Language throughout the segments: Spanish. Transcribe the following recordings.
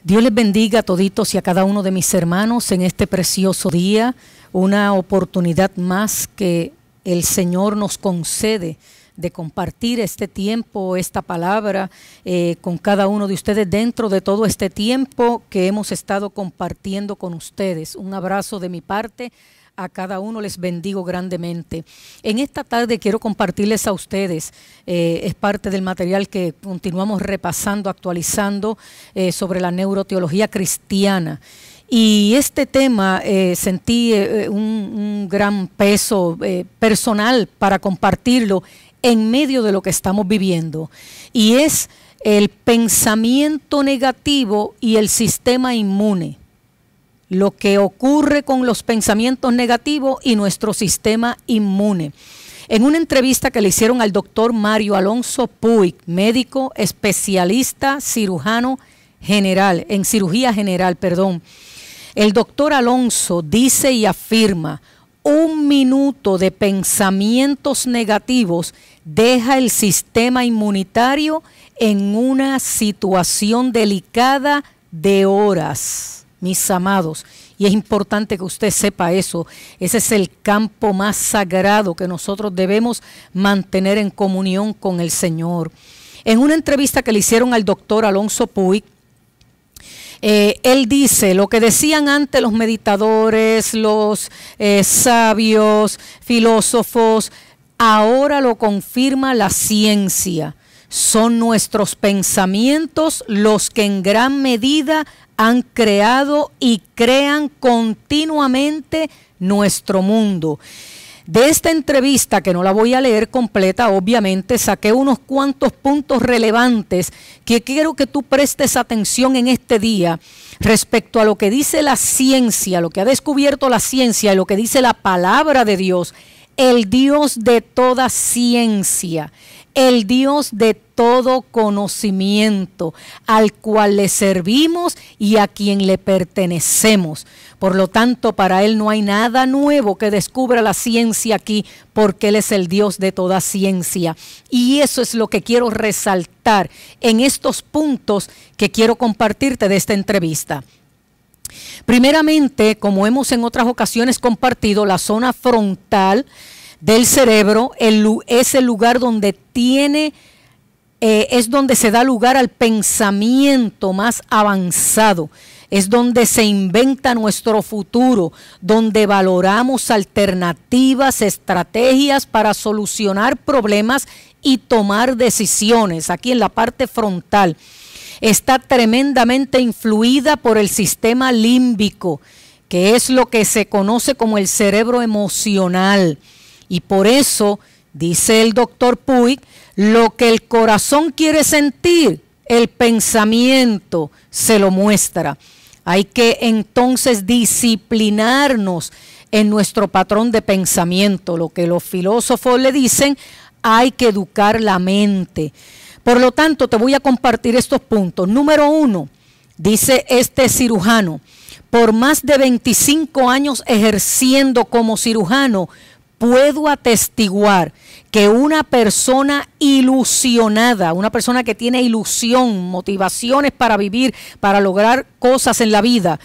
Dios les bendiga a toditos y a cada uno de mis hermanos en este precioso día, una oportunidad más que el Señor nos concede de compartir este tiempo, esta palabra con cada uno de ustedes dentro de todo este tiempo que hemos estado compartiendo con ustedes. Un abrazo de mi parte. A cada uno les bendigo grandemente. En esta tarde quiero compartirles a ustedes, es parte del material que continuamos repasando, actualizando sobre la neuroteología cristiana. Y este tema sentí un gran peso personal para compartirlo en medio de lo que estamos viviendo. Y es el pensamiento negativo y el sistema inmune. Lo que ocurre con los pensamientos negativos y nuestro sistema inmune. En una entrevista que le hicieron al doctor Mario Alonso Puig, médico especialista cirujano general, en cirugía general, el doctor Alonso dice y afirma: 1 minuto de pensamientos negativos deja el sistema inmunitario en una situación delicada de horas. Mis amados, y es importante que usted sepa eso, ese es el campo más sagrado que nosotros debemos mantener en comunión con el Señor. En una entrevista que le hicieron al doctor Alonso Puig, él dice lo que decían antes los meditadores, los sabios, filósofos, ahora lo confirma la ciencia. Son nuestros pensamientos los que en gran medida han creado y crean continuamente nuestro mundo. De esta entrevista, que no la voy a leer completa, obviamente, saqué unos cuantos puntos relevantes que quiero que tú prestes atención en este día respecto a lo que dice la ciencia, lo que ha descubierto la ciencia y lo que dice la palabra de Dios, el Dios de toda ciencia, el Dios de todo conocimiento, al cual le servimos y a quien le pertenecemos. Por lo tanto, para Él no hay nada nuevo que descubra la ciencia aquí, porque Él es el Dios de toda ciencia. Y eso es lo que quiero resaltar en estos puntos que quiero compartirte de esta entrevista. Primeramente, como hemos en otras ocasiones compartido, la zona frontal del cerebro es el lugar donde es donde se da lugar al pensamiento más avanzado, es donde se inventa nuestro futuro, donde valoramos alternativas, estrategias para solucionar problemas y tomar decisiones. Aquí en la parte frontal está tremendamente influida por el sistema límbico, que es lo que se conoce como el cerebro emocional. Y por eso, dice el doctor Puig, lo que el corazón quiere sentir, el pensamiento se lo muestra. Hay que entonces disciplinarnos en nuestro patrón de pensamiento. Lo que los filósofos le dicen, hay que educar la mente. Por lo tanto, te voy a compartir estos puntos. Número 1, dice este cirujano: por más de 25 años ejerciendo como cirujano, puedo atestiguar que una persona ilusionada, una persona que tiene ilusión, motivaciones para vivir, para lograr cosas en la vida,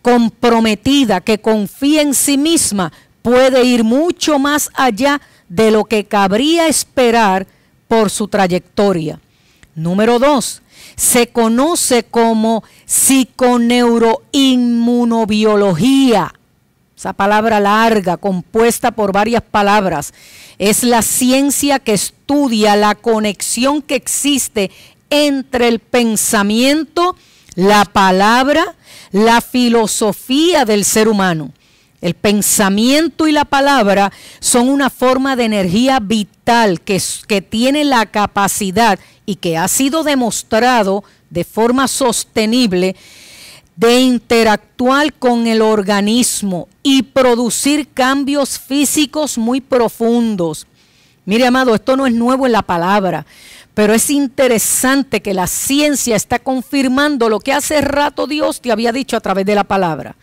comprometida, que confía en sí misma, puede ir mucho más allá de lo que cabría esperar por su trayectoria. Número 2, se conoce como psiconeuroinmunobiología. Esa palabra larga, compuesta por varias palabras, es la ciencia que estudia la conexión que existe entre el pensamiento, la palabra, la filosofía del ser humano. El pensamiento y la palabra son una forma de energía vital que tiene la capacidad y que ha sido demostrado de forma sostenible de interactuar con el organismo y producir cambios físicos muy profundos. Mire, amado, esto no es nuevo en la palabra, pero es interesante que la ciencia está confirmando lo que hace rato Dios te había dicho a través de la palabra.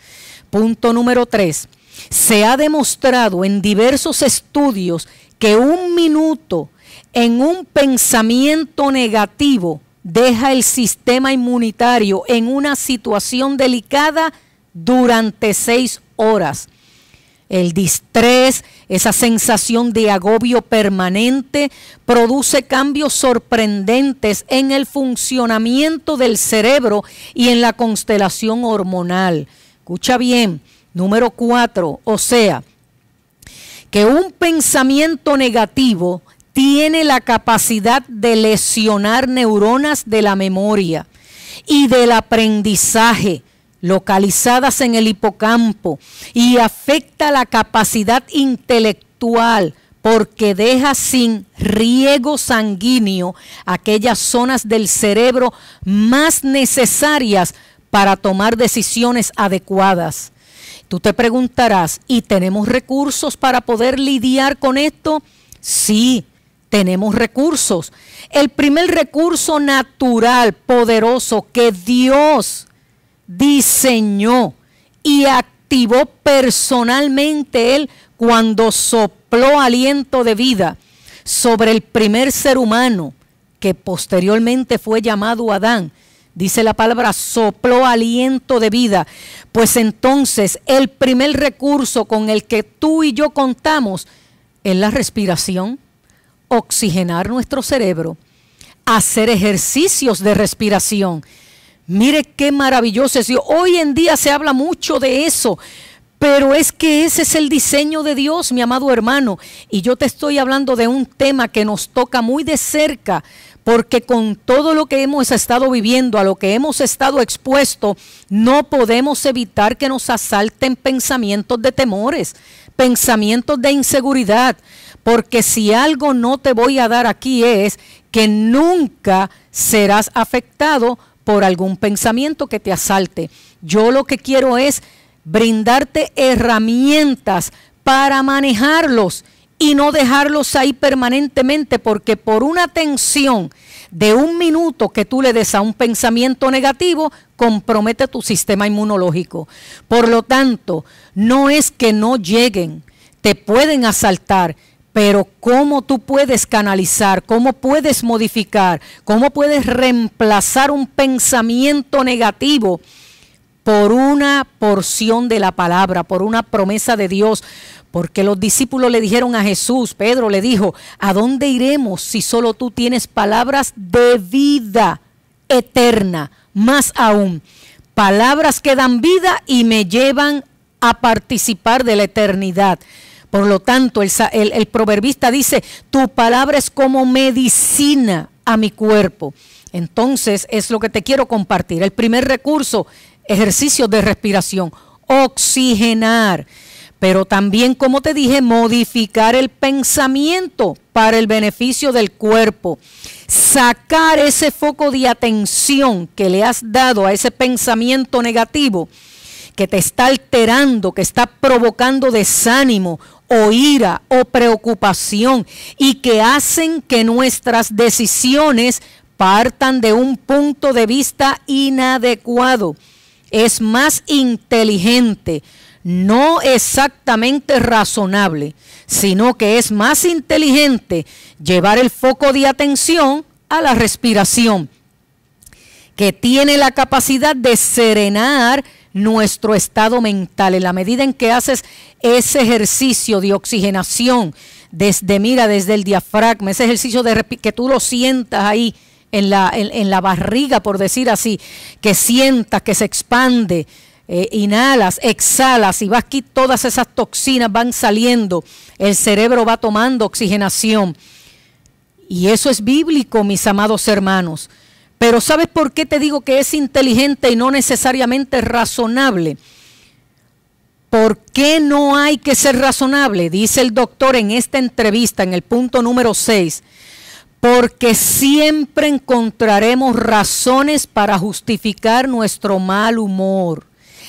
Punto número 3. Se ha demostrado en diversos estudios que 1 minuto en un pensamiento negativo deja el sistema inmunitario en una situación delicada durante 6 horas. El distrés, esa sensación de agobio permanente, produce cambios sorprendentes en el funcionamiento del cerebro y en la constelación hormonal. Escucha bien, número 4, o sea, que un pensamiento negativo tiene la capacidad de lesionar neuronas de la memoria y del aprendizaje localizadas en el hipocampo y afecta la capacidad intelectual porque deja sin riego sanguíneo aquellas zonas del cerebro más necesarias para tomar decisiones adecuadas. Tú te preguntarás, ¿y tenemos recursos para poder lidiar con esto? Sí, tenemos recursos. El primer recurso natural, poderoso, que Dios diseñó y activó personalmente Él cuando sopló aliento de vida sobre el primer ser humano que posteriormente fue llamado Adán. Dice la palabra, sopló aliento de vida. Pues entonces el primer recurso con el que tú y yo contamos es la respiración, oxigenar nuestro cerebro, hacer ejercicios de respiración. Mire qué maravilloso es. Hoy en día se habla mucho de eso, pero es que ese es el diseño de Dios, mi amado hermano. Y yo te estoy hablando de un tema que nos toca muy de cerca, porque con todo lo que hemos estado viviendo, a lo que hemos estado expuestos, no podemos evitar que nos asalten pensamientos de temores, pensamientos de inseguridad, porque si algo no te voy a dar aquí es que nunca serás afectado por algún pensamiento que te asalte. Yo lo que quiero es brindarte herramientas para manejarlos y no dejarlos ahí permanentemente, porque por una tensión de 1 minuto que tú le des a un pensamiento negativo, compromete tu sistema inmunológico. Por lo tanto, no es que no lleguen, te pueden asaltar, pero cómo tú puedes canalizar, cómo puedes modificar, cómo puedes reemplazar un pensamiento negativo por una porción de la palabra, por una promesa de Dios. Porque los discípulos le dijeron a Jesús, Pedro le dijo, ¿a dónde iremos si solo tú tienes palabras de vida eterna? Más aún, palabras que dan vida y me llevan a participar de la eternidad. Por lo tanto, el proverbista dice, tu palabra es como medicina a mi cuerpo. Entonces, es lo que te quiero compartir. El primer recurso, ejercicios de respiración, oxigenar. Pero también, como te dije, modificar el pensamiento para el beneficio del cuerpo. Sacar ese foco de atención que le has dado a ese pensamiento negativo que te está alterando, que está provocando desánimo o ira o preocupación y que hacen que nuestras decisiones partan de un punto de vista inadecuado. Es más inteligente, no exactamente razonable, sino que es más inteligente llevar el foco de atención a la respiración, que tiene la capacidad de serenar nuestro estado mental. En la medida en que haces ese ejercicio de oxigenación desde el diafragma, ese ejercicio de que tú lo sientas ahí en la barriga, por decir así, que sientas que se expande, inhalas, exhalas y vas aquí, todas esas toxinas van saliendo, el cerebro va tomando oxigenación. Y eso es bíblico, mis amados hermanos. Pero ¿sabes por qué te digo que es inteligente y no necesariamente razonable? ¿Por qué no hay que ser razonable? Dice el doctor en esta entrevista, en el punto número 6, porque siempre encontraremos razones para justificar nuestro mal humor.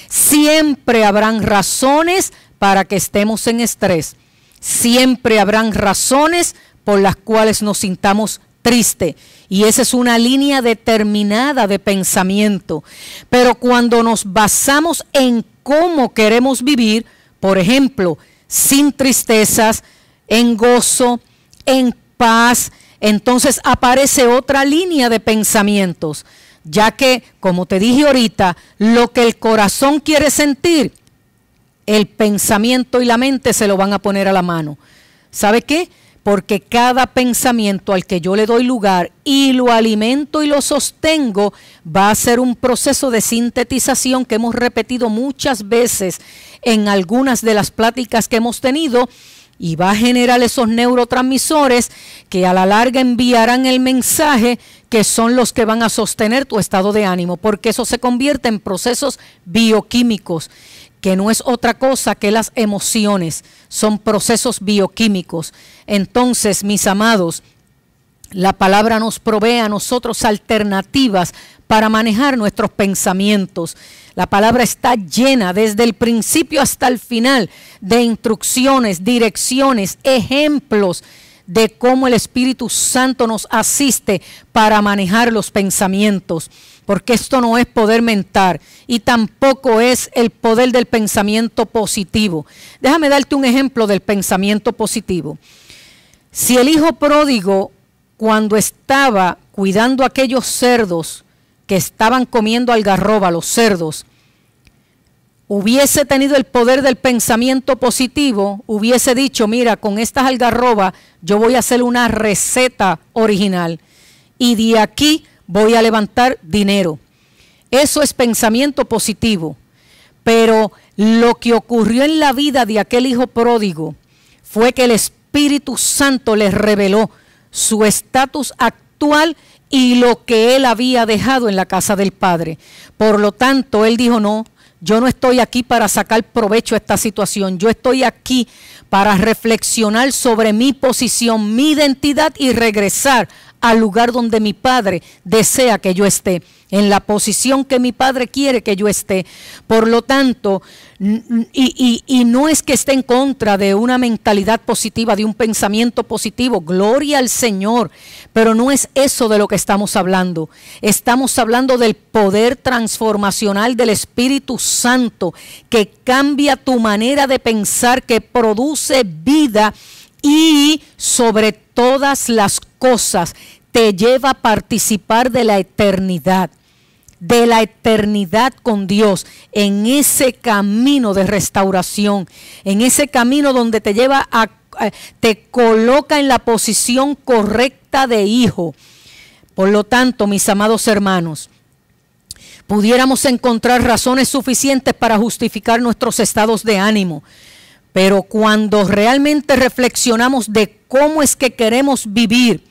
Siempre habrán razones para que estemos en estrés. Siempre habrán razones por las cuales nos sintamos tristes. Y esa es una línea determinada de pensamiento. Pero cuando nos basamos en cómo queremos vivir, por ejemplo, sin tristezas, en gozo, en paz, entonces aparece otra línea de pensamientos, ya que, como te dije ahorita, lo que el corazón quiere sentir, el pensamiento y la mente se lo van a poner a la mano. ¿Sabe qué? Porque cada pensamiento al que yo le doy lugar y lo alimento y lo sostengo va a ser un proceso de sintetización que hemos repetido muchas veces en algunas de las pláticas que hemos tenido, y va a generar esos neurotransmisores que a la larga enviarán el mensaje, que son los que van a sostener tu estado de ánimo, porque eso se convierte en procesos bioquímicos, que no es otra cosa que las emociones, son procesos bioquímicos. Entonces, mis amados, la palabra nos provee a nosotros alternativas para manejar nuestros pensamientos. La palabra está llena desde el principio hasta el final de instrucciones, direcciones, ejemplos de cómo el Espíritu Santo nos asiste para manejar los pensamientos. Porque esto no es poder mental y tampoco es el poder del pensamiento positivo. Déjame darte un ejemplo del pensamiento positivo. Si el hijo pródigo, cuando estaba cuidando a aquellos cerdos que estaban comiendo algarroba, los cerdos, hubiese tenido el poder del pensamiento positivo, hubiese dicho, mira, con estas algarrobas yo voy a hacer una receta original y de aquí voy a levantar dinero. Eso es pensamiento positivo. Pero lo que ocurrió en la vida de aquel hijo pródigo fue que el Espíritu Santo les reveló su estatus actual y lo que él había dejado en la casa del Padre. Por lo tanto, él dijo, no, yo no estoy aquí para sacar provecho de esta situación. Yo estoy aquí para reflexionar sobre mi posición, mi identidad y regresar al lugar donde mi Padre desea que yo esté, en la posición que mi Padre quiere que yo esté. Por lo tanto, y no es que esté en contra de una mentalidad positiva, de un pensamiento positivo, gloria al Señor, pero no es eso de lo que estamos hablando. Estamos hablando del poder transformacional del Espíritu Santo que cambia tu manera de pensar, que produce vida y sobre todas las cosas te lleva a participar de la eternidad con Dios, en ese camino de restauración, en ese camino donde te lleva te coloca en la posición correcta de hijo. Por lo tanto, mis amados hermanos, pudiéramos encontrar razones suficientes para justificar nuestros estados de ánimo, pero cuando realmente reflexionamos de cómo es que queremos vivir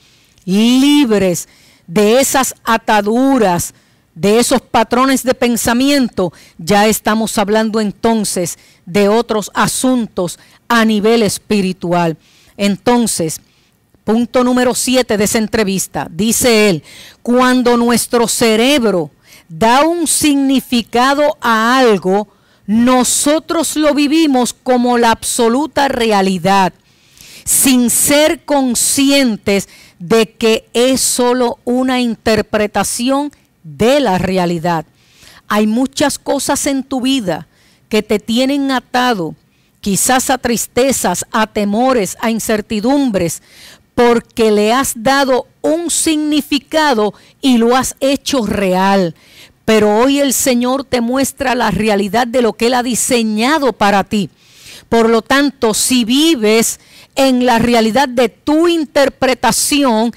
libres de esas ataduras, de esos patrones de pensamiento, ya estamos hablando entonces de otros asuntos a nivel espiritual. Entonces, punto número 7 de esa entrevista, dice él, cuando nuestro cerebro da un significado a algo, nosotros lo vivimos como la absoluta realidad, sin ser conscientes de que es solo una interpretación de la realidad. Hay muchas cosas en tu vida que te tienen atado, quizás a tristezas, a temores, a incertidumbres, porque le has dado un significado y lo has hecho real. Pero hoy el Señor te muestra la realidad de lo que Él ha diseñado para ti. Por lo tanto, si vives en la realidad de tu interpretación,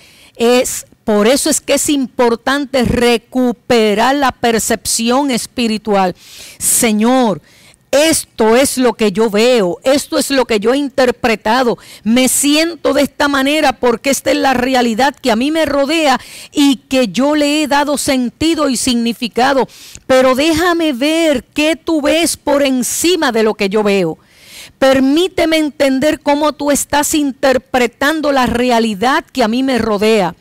por eso es que es importante recuperar la percepción espiritual. Señor, esto es lo que yo veo, esto es lo que yo he interpretado, me siento de esta manera porque esta es la realidad que a mí me rodea y que yo le he dado sentido y significado, pero déjame ver qué tú ves por encima de lo que yo veo. Permíteme entender cómo tú estás interpretando la realidad que a mí me rodea.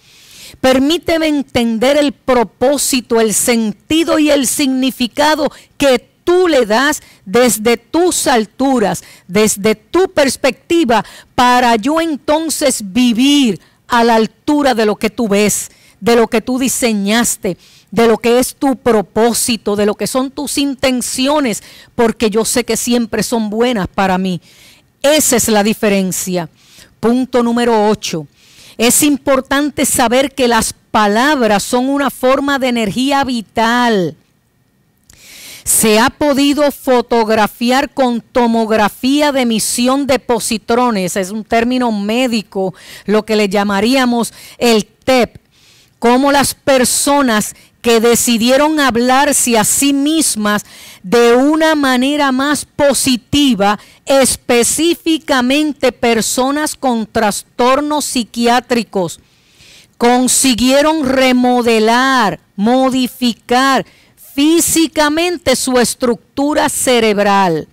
Permíteme entender el propósito, el sentido y el significado que tú le das desde tus alturas, desde tu perspectiva, para yo entonces vivir a la altura de lo que tú ves, de lo que tú diseñaste, de lo que es tu propósito, de lo que son tus intenciones, porque yo sé que siempre son buenas para mí. Esa es la diferencia. Punto número 8. Es importante saber que las palabras son una forma de energía vital. Se ha podido fotografiar con tomografía de emisión de positrones, es un término médico, lo que le llamaríamos el TEP, como las personas que decidieron hablarse a sí mismas de una manera más positiva, específicamente personas con trastornos psiquiátricos, consiguieron remodelar, modificar físicamente su estructura cerebral.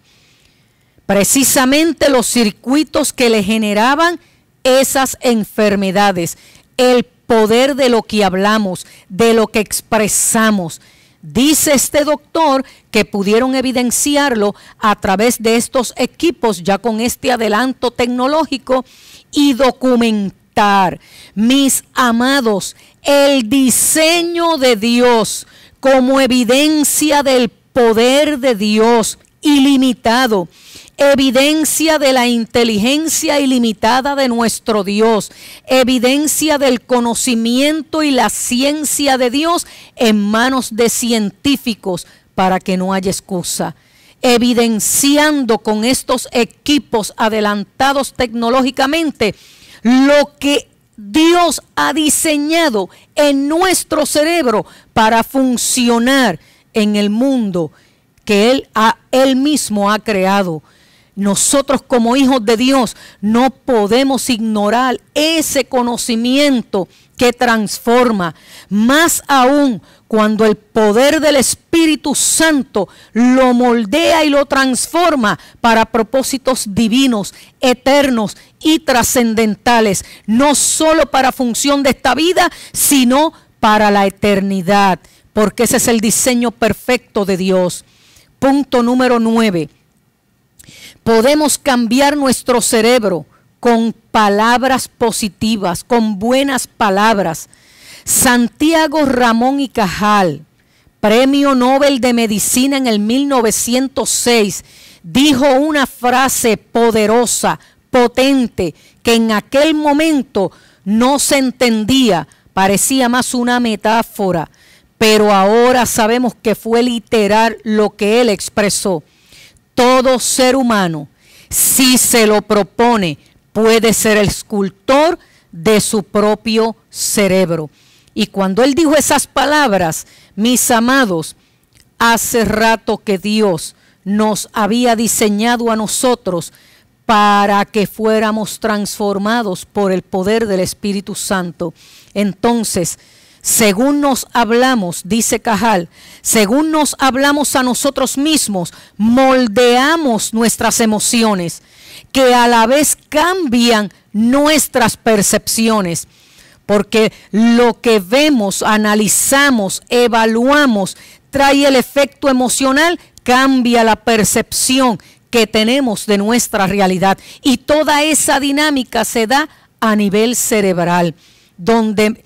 Precisamente los circuitos que le generaban esas enfermedades, el poder de lo que hablamos, de lo que expresamos. Dice este doctor que pudieron evidenciarlo a través de estos equipos, ya con este adelanto tecnológico, y documentar. Mis amados, el diseño de Dios como evidencia del poder de Dios ilimitado, evidencia de la inteligencia ilimitada de nuestro Dios, evidencia del conocimiento y la ciencia de Dios en manos de científicos para que no haya excusa, evidenciando con estos equipos adelantados tecnológicamente lo que Dios ha diseñado en nuestro cerebro para funcionar en el mundo que Él mismo ha creado. Nosotros como hijos de Dios no podemos ignorar ese conocimiento que transforma, más aún cuando el poder del Espíritu Santo lo moldea y lo transforma para propósitos divinos, eternos y trascendentales, no solo para función de esta vida, sino para la eternidad, porque ese es el diseño perfecto de Dios. Punto número 9. Podemos cambiar nuestro cerebro con palabras positivas, con buenas palabras. Santiago Ramón y Cajal, Premio Nobel de Medicina en el 1906, dijo una frase poderosa, potente, que en aquel momento no se entendía, parecía más una metáfora, pero ahora sabemos que fue literal lo que él expresó. Todo ser humano, si se lo propone, puede ser el escultor de su propio cerebro. Y cuando él dijo esas palabras, mis amados, hace rato que Dios nos había diseñado a nosotros para que fuéramos transformados por el poder del Espíritu Santo. Entonces, según nos hablamos, dice Cajal, según nos hablamos a nosotros mismos, moldeamos nuestras emociones, que a la vez cambian nuestras percepciones. Porque lo que vemos, analizamos, evaluamos, trae el efecto emocional, cambia la percepción que tenemos de nuestra realidad. Y toda esa dinámica se da a nivel cerebral, donde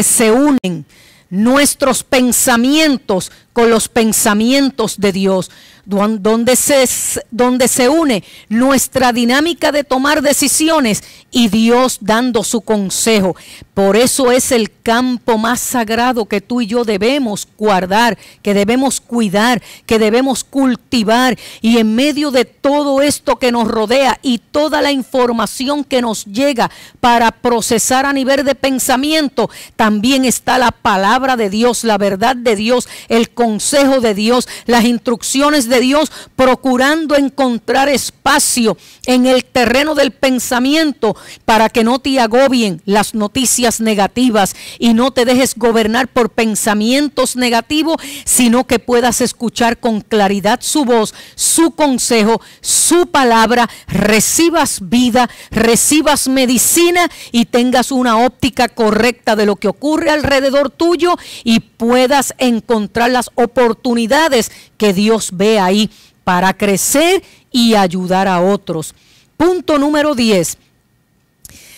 se unen nuestros pensamientos con los pensamientos de Dios, donde se une nuestra dinámica de tomar decisiones y Dios dando su consejo. Por eso es el campo más sagrado que tú y yo debemos guardar, que debemos cuidar, que debemos cultivar. Y en medio de todo esto que nos rodea y toda la información que nos llega para procesar a nivel de pensamiento, también está la palabra de Dios, la verdad de Dios, el consejo de Dios, las instrucciones de Dios, procurando encontrar espacio en el terreno del pensamiento para que no te agobien las noticias negativas y no te dejes gobernar por pensamientos negativos, sino que puedas escuchar con claridad su voz, su consejo, su palabra, recibas vida, recibas medicina y tengas una óptica correcta de lo que ocurre alrededor tuyo y puedas encontrar las oportunidades que Dios ve ahí para crecer y ayudar a otros. Punto número 10.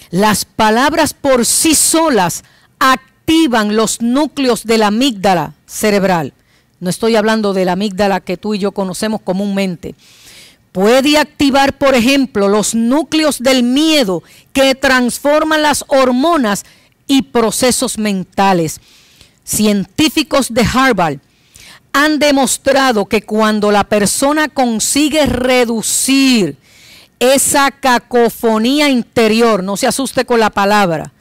Las palabras por sí solas activan los núcleos de la amígdala cerebral. No estoy hablando de la amígdala que tú y yo conocemos comúnmente. puede activar, por ejemplo, los núcleos del miedo que transforman las hormonas y procesos mentales. Científicos de Harvard han demostrado que cuando la persona consigue reducir esa cacofonía interior, no se asuste con la palabra,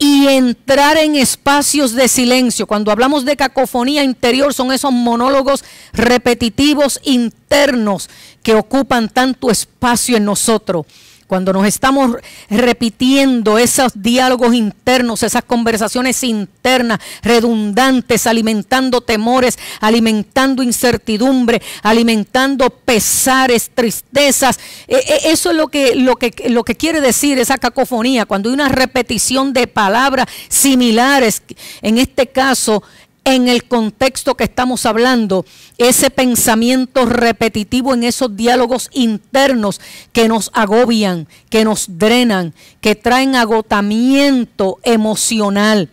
y entrar en espacios de silencio. Cuando hablamos de cacofonía interior, son esos monólogos repetitivos internos que ocupan tanto espacio en nosotros. Cuando nos estamos repitiendo esos diálogos internos, esas conversaciones internas, redundantes, alimentando temores, alimentando incertidumbre, alimentando pesares, tristezas. Eso es lo que quiere decir esa cacofonía, cuando hay una repetición de palabras similares, en este caso, en el contexto que estamos hablando, ese pensamiento repetitivo en esos diálogos internos que nos agobian, que nos drenan, que traen agotamiento emocional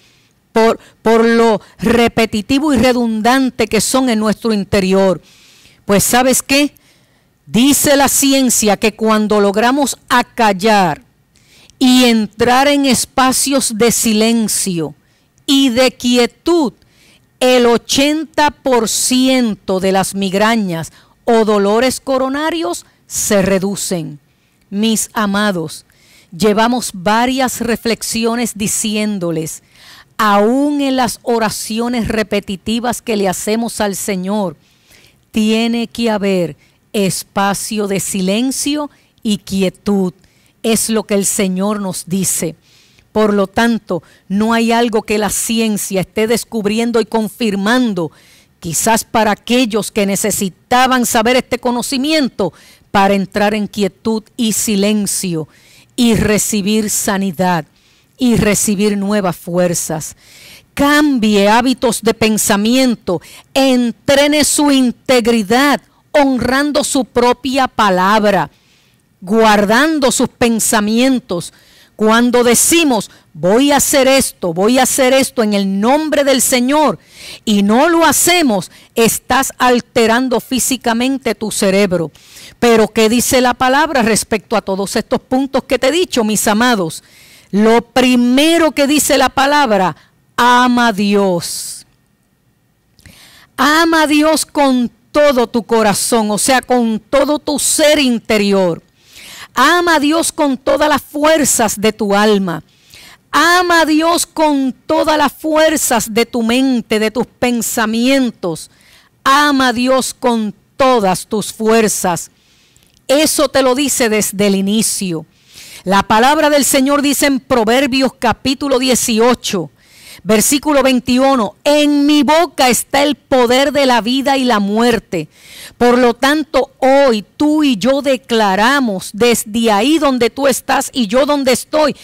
por lo repetitivo y redundante que son en nuestro interior. Pues ¿sabes qué? Dice la ciencia que cuando logramos acallar y entrar en espacios de silencio y de quietud, el 80% de las migrañas o dolores coronarios se reducen. Mis amados, llevamos varias reflexiones diciéndoles, aún en las oraciones repetitivas que le hacemos al Señor, tiene que haber espacio de silencio y quietud. Es lo que el Señor nos dice. Por lo tanto, no hay algo que la ciencia esté descubriendo y confirmando, quizás para aquellos que necesitaban saber este conocimiento, para entrar en quietud y silencio y recibir sanidad y recibir nuevas fuerzas. Cambie hábitos de pensamiento, entrene su integridad, honrando su propia palabra, guardando sus pensamientos. Cuando decimos, voy a hacer esto en el nombre del Señor, y no lo hacemos, estás alterando físicamente tu cerebro. Pero ¿qué dice la palabra respecto a todos estos puntos que te he dicho, mis amados? Lo primero que dice la palabra, ama a Dios. Ama a Dios con todo tu corazón, o sea, con todo tu ser interior. Ama a Dios con todas las fuerzas de tu alma. Ama a Dios con todas las fuerzas de tu mente, de tus pensamientos. Ama a Dios con todas tus fuerzas. Eso te lo dice desde el inicio. La palabra del Señor dice en Proverbios capítulo 18, versículo 21, en mi boca está el poder de la vida y la muerte. Por lo tanto, hoy tú y yo declaramos desde ahí donde tú estás y yo donde estoy.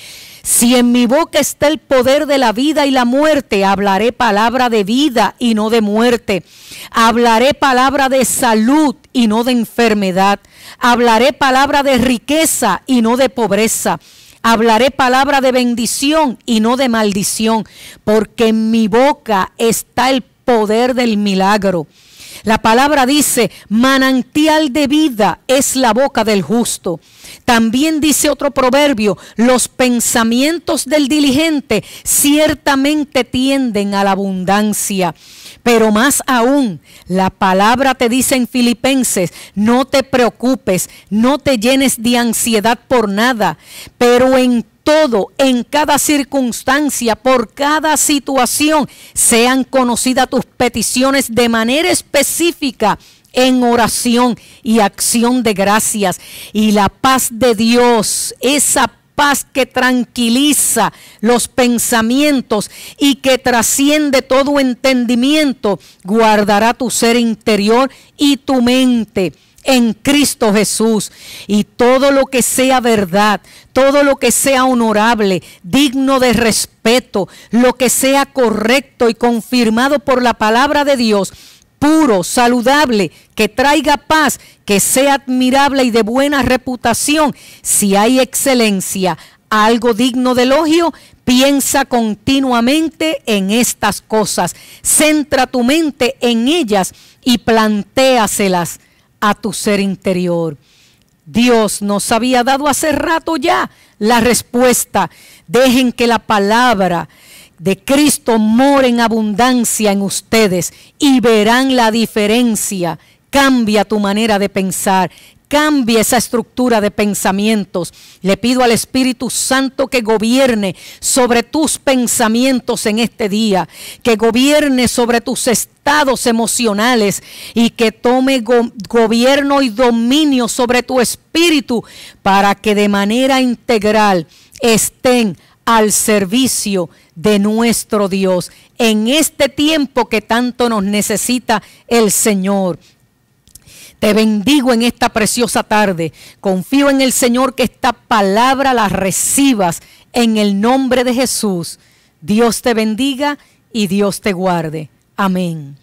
Si en mi boca está el poder de la vida y la muerte, hablaré palabra de vida y no de muerte. Hablaré palabra de salud y no de enfermedad. Hablaré palabra de riqueza y no de pobreza. Hablaré palabra de bendición y no de maldición, porque en mi boca está el poder del milagro. La palabra dice, manantial de vida es la boca del justo. También dice otro proverbio, los pensamientos del diligente ciertamente tienden a la abundancia. Pero más aún, la palabra te dice en Filipenses, no te preocupes, no te llenes de ansiedad por nada, pero en todo, en cada circunstancia, por cada situación, sean conocidas tus peticiones de manera específica en oración y acción de gracias. Y la paz de Dios, esa paz que tranquiliza los pensamientos y que trasciende todo entendimiento, guardará tu ser interior y tu mente en Cristo Jesús. Y todo lo que sea verdad, todo lo que sea honorable, digno de respeto, lo que sea correcto y confirmado por la palabra de Dios, puro, saludable, que traiga paz, que sea admirable y de buena reputación, si hay excelencia, algo digno de elogio, piensa continuamente en estas cosas. Centra tu mente en ellas y plantéaselas a tu ser interior. Dios nos había dado hace rato ya la respuesta. Dejen que la palabra de Cristo more en abundancia en ustedes y verán la diferencia. Cambia tu manera de pensar. Cambia esa estructura de pensamientos. Le pido al Espíritu Santo que gobierne sobre tus pensamientos en este día, que gobierne sobre tus estados emocionales y que tome gobierno y dominio sobre tu espíritu para que de manera integral estén al servicio de nuestro Dios en este tiempo que tanto nos necesita el Señor. Te bendigo en esta preciosa tarde. Confío en el Señor que esta palabra la recibas en el nombre de Jesús. Dios te bendiga y Dios te guarde. Amén.